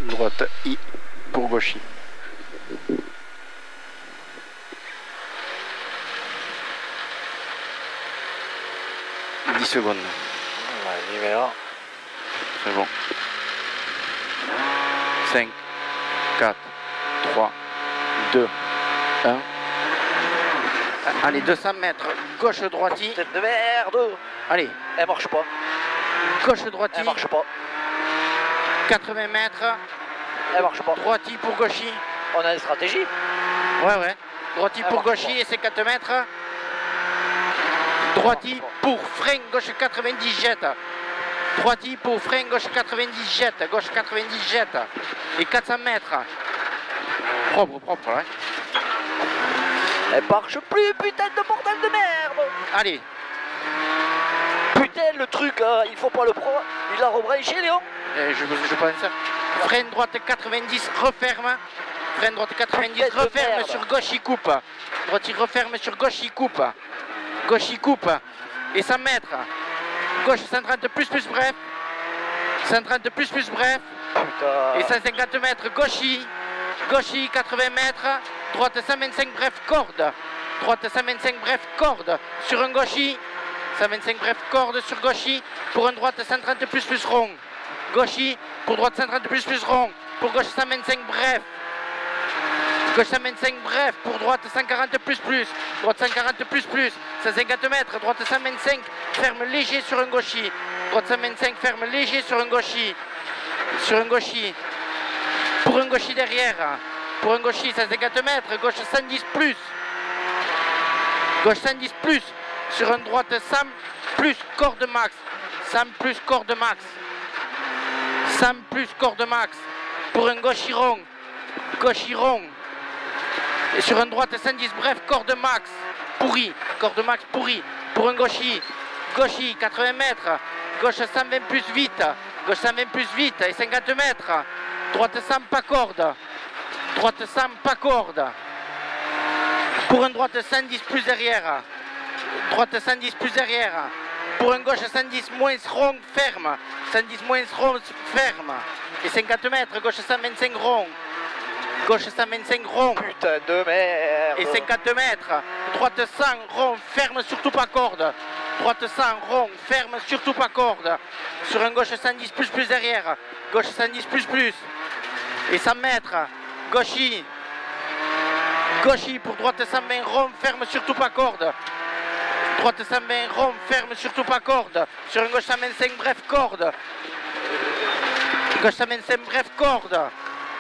droite I pour gauche I. « 10 secondes. » Ouais, numéro. C'est bon. 5, 4, 3, 2, 1. Allez, 200 mètres, gauche-droite. Tête de merde. Allez. Elle marche pas. Gauche-droite. Elle marche pas. 80 mètres. Elle marche pas. Droite pour gauche. On a une stratégie. Ouais. Droite pour gauche et 50 mètres. Droite pour frein, gauche 90 jette. Droite pour frein, gauche 90 jette. Gauche 90 jette. Et 400 mètres. Propre, hein. Elle marche plus, putain de bordel de merde. Allez. Putain, le truc, il faut pas le prendre. Il a rebranché, Léon. Je pense. Frein droite 90, referme. Frein droite 90, referme sur gauche, il coupe. Droite, il referme sur gauche, il coupe. Gauche, il coupe. Et 100 mètres. Gauche 130 plus bref. 130 plus bref. Putain. Et 150 mètres, gauche, 80 mètres. Droite 125 bref, corde. Droite 125 bref, corde. Sur un gauche, 125 bref, corde sur gauche. Pour un droite 130 plus rond. Gauche, pour droite 130 plus rond. Pour gauche 125 bref. Gauche 125 bref. Pour droite 140 plus. Droite 140 plus. 150 mètres. Droite 125. Ferme léger sur un gauche. Droite 125. Ferme léger sur un gauche. Sur un gauche. Pour un gauche derrière. Pour un gauche 150 mètres. Gauche 110 plus. Gauche 110 plus. Sur un droite 100 plus corde max. 100 plus corde max. 100 plus corde max. Pour un gauche rond. Gauche rond. Et sur un droite 110 bref, corde max. Pourri. Corde max pourri. Pour un gauche 80 mètres. Gauche 120 plus vite. Gauche 120 plus vite. Et 50 mètres. Droite 100 pas corde. Droite 100 pas corde. Pour un droite 110 plus derrière. Droite 110 plus derrière. Pour un gauche 110 moins rond ferme. 110 moins rond ferme. Et 50 mètres. Gauche 125 rond. Gauche 125 rond. Putain de merde. Et 50 mètres. Droite 100 rond ferme surtout pas corde. Droite 100 rond ferme surtout pas corde. Sur un gauche 110 plus derrière. Gauche 110 plus. Et 100 mètres. Gauche. Gauche pour droite 120 rond ferme surtout pas corde. Droite 120 rond ferme surtout pas corde. Sur un gauche 125 bref corde. Gauche 125 bref corde.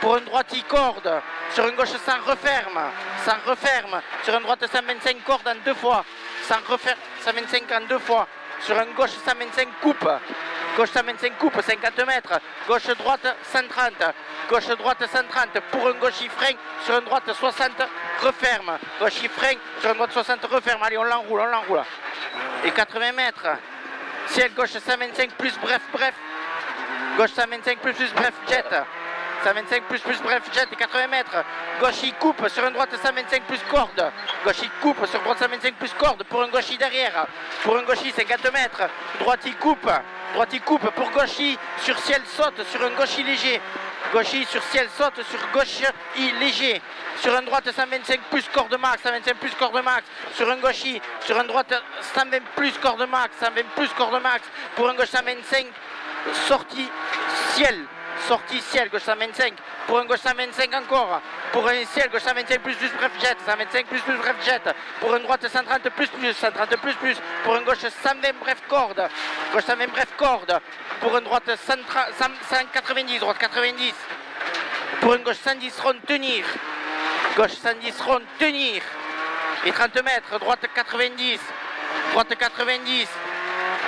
Pour un droite il corde. Sur un gauche 100 referme. 100 referme. Sur un droite 125 corde en 2 fois. 100 referme. 125 en 2 fois. Sur un gauche 125 coupe. Gauche 125 coupe 50 mètres. Gauche droite 130. Gauche droite 130. Pour un gauche il freine. Sur un droite 60 referme. Gauche il freine. Sur un droite 60 referme. Allez on l'enroule. Et 80 mètres. Ciel gauche 125 plus bref. Gauche 125 plus bref jet. 125 plus bref jet et 80 mètres. Gauche il coupe sur un droite 125 plus corde. Gauche il coupe sur droite 125 plus corde pour un gauche derrière. Pour un gauche 50 mètres. Droite il coupe. Droite il coupe pour gauche sur ciel saute sur un gauche léger. Gauche sur ciel saute sur gauche léger. Sur un droite 125 plus corde max. 125 plus corde max. Sur un gauche sur un droite 120 plus corde max. 120 plus corde max. Pour un gauche 125 sortie ciel. Sortie ciel, gauche 125. Pour un gauche 125 encore. Pour un ciel, gauche 125 plus bref jet. 125 plus bref jet. Pour un droite 130 plus. 130 plus. Pour un gauche 120 bref corde. Gauche 120 bref corde. Pour un droite 190. Droite 90. Pour un gauche 110 rond tenir. Gauche 110 rond tenir. Et 30 mètres. Droite 90. Droite 90.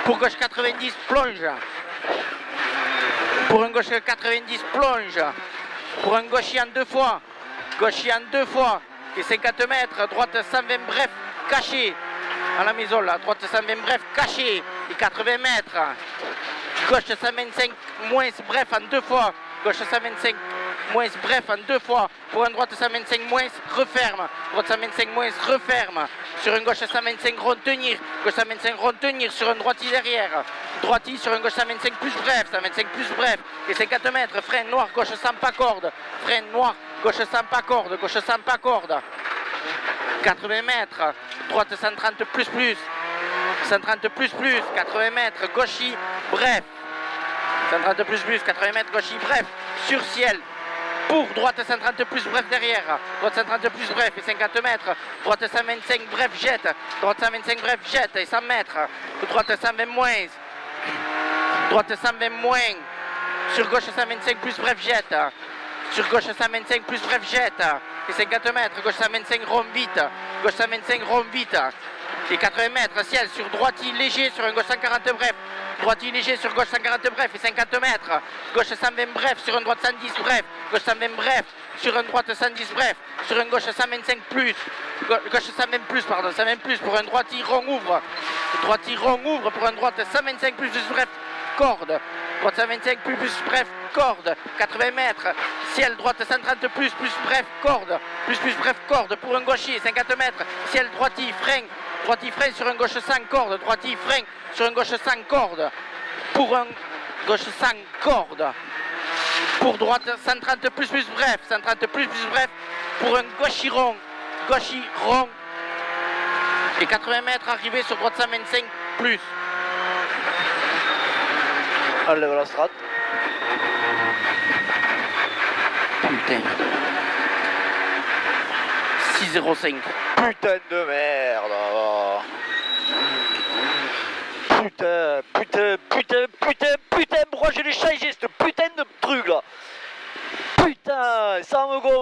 Pour gauche 90 plonge. Pour un gauche 90 plonge. Pour un gaucher en 2 fois. Gaucher en 2 fois. Et 50 mètres. Droite 120 bref caché. À la maison là. Droite 120 bref caché. Et 80 mètres. Gauche 125 moins bref en 2 fois. Gauche 125 moins bref en 2 fois. Pour un droite 125 moins referme. Droite 125 moins referme. Sur un gauche 125 rond tenir. Gauche 125 rond tenir sur un droite derrière. droiti sur un gauche 125 plus bref, 125 plus bref, et 50 mètres, frein noir, gauche sans pas corde, frein noir, gauche sans pas corde, gauche sans pas corde, 80 mètres, droite 130 plus plus, 130 plus plus, 80 mètres, gauchi, bref, 130 plus plus, 80 mètres, gauchi, bref, sur ciel, pour droite 130 plus bref derrière, droite 130 plus bref et 50 mètres, droite 125 bref jette, droite 125 bref jette et 100 mètres, droite 120 moins, droite 120 moins, sur gauche 125 plus bref jette, sur gauche 125 plus bref jette et 50 mètres, gauche 125 rond vite, gauche 125 rond vite et 80 mètres, ciel sur droiti léger sur un gauche 140 bref, droiti léger sur gauche 140 bref et 50 mètres, gauche 120 bref sur un droite 110 bref, gauche 120 bref sur un droite 110 bref, sur un gauche 125 plus, gauche 120 plus pardon, 120 plus pour un droiti rond ouvre pour un droite 125 plus bref, corde, droite 125 plus bref, corde, 80 mètres, ciel droite 130 plus bref, corde, plus bref, corde pour un gaucher, 50 mètres, ciel droiti frein sur un gauche sans corde, droiti frein sur un gauche sans corde, pour un gauche sans corde, pour droite 130 plus bref, 130 plus bref, pour un gauchi rond, et 80 mètres arrivé sur droite 125 plus. Enlève la strat. Putain. 6,05. Putain de merde. Putain, pourquoi j'ai changé ce putain de truc là? Putain, ça me gonfle.